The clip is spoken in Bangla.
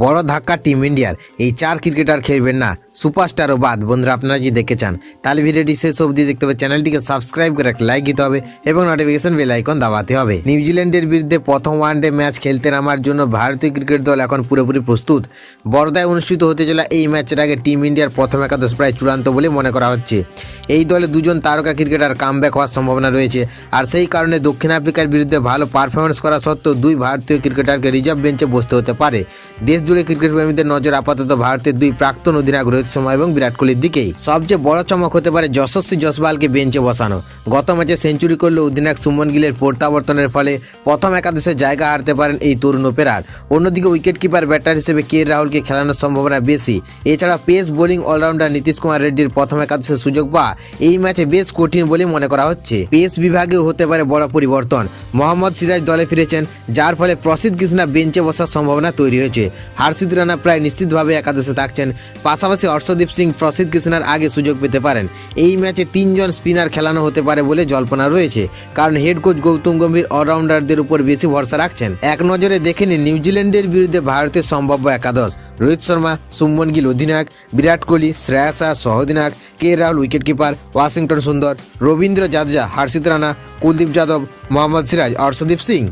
বড় ধাক্কা টিম ইন্ডিয়ার। এই 4 ক্রিকেটার খেলবেন না, সুপারস্টারও বাদ। বন্ধুরা, আপনারা যদি দেখতে চান তাহলে ভিডিওটি শেষ অবধি দেখতে হবে। চ্যানেলটিকে সাবস্ক্রাইব করে একটা লাইক দিতে হবে এবং নোটিফিকেশন বেল আইকন দাবাতে হবে। নিউজিল্যান্ডের বিরুদ্ধে প্রথম ওয়ানডে ম্যাচ খেলতে নামার জন্য ভারতীয় ক্রিকেট দল এখন পুরোপুরি প্রস্তুত। বরদায় অনুষ্ঠিত হতে চলা এই ম্যাচের আগে টিম ইন্ডিয়ার প্রথম একাদশ প্রায় চূড়ান্ত বলে মনে করা হচ্ছে। এই দলে দুজন তারকা ক্রিকেটার কামব্যাক হওয়ার সম্ভাবনা রয়েছে, আর সেই কারণে দক্ষিণ আফ্রিকার বিরুদ্ধে ভালো পারফরমেন্স করা সত্ত্বেও দুই ভারতীয় ক্রিকেটারকে রিজার্ভ বেঞ্চে বসতে হতে পারে। দেশ জুড়ে ক্রিকেট প্রেমীদের নজর আপাতত ভারতের দুই প্রাক্তন অধিনায়ক রোহিত শর্মা এবং বিরাট কোহলির দিকেই। সবচেয়ে বড় চমক হতে পারে যশস্বী জয়সওয়ালকে বেঞ্চে বসানো। গত ম্যাচে সেঞ্চুরি করলে অধিনায়ক সুমন গিলের প্রত্যাবর্তনের ফলে প্রথম একাদশে জায়গা হারতে পারেন এই তরুণ ওপেনার। অন্যদিকে উইকেট কিপার ব্যাটার হিসেবে কে রাহুলকে খেলানোর সম্ভাবনা বেশি। এছাড়া pace bowling allrounder Nitish Kumar রেড্ডির প্রথম একাদশের সুযোগ পাওয়া এই ম্যাচে বেশ কঠিন বলে মনে করা হচ্ছে। পেস বিভাগেও হতে পারে বড় পরিবর্তন। মোহাম্মদ সিরাজ দলে ফিরেছেন, যার ফলে প্রসিদ্ধ কৃষ্ণা বেঞ্চে বসার সম্ভাবনা তৈরি হয়েছে। হর্ষিত রানা প্রায় নিশ্চিতভাবে একাদশে থাকছেন। পাশাপাশি হর্ষদীপ সিং প্রসিদ্ধ কৃষ্ণার আগে সুযোগ পেতে পারেন। এই ম্যাচে 3 জন স্পিনার খেলানো হতে পারে বলে জল্পনা রয়েছে, কারণ হেড কোচ গৌতম গম্ভীর অলরাউন্ডারদের উপর বেশি ভরসা রাখছেন। এক নজরে দেখে নিন নিউজিল্যান্ডের বিরুদ্ধে ভারতের সম্ভাব্য একাদশ। রোহিত শর্মা, শুভমন গিল অধিনায়ক, বিরাট কোহলি, শ্রেয়াস আয়ার সহ অধিনায়ক, কে রাহুল উইকেট কিপার, ওয়াশিংটন সুন্দর, রবীন্দ্র জাদেজা, হর্ষিত রানা, কুলদীপ যাদব, মোহাম্মদ সিরাজ, হর্ষদীপ সিং।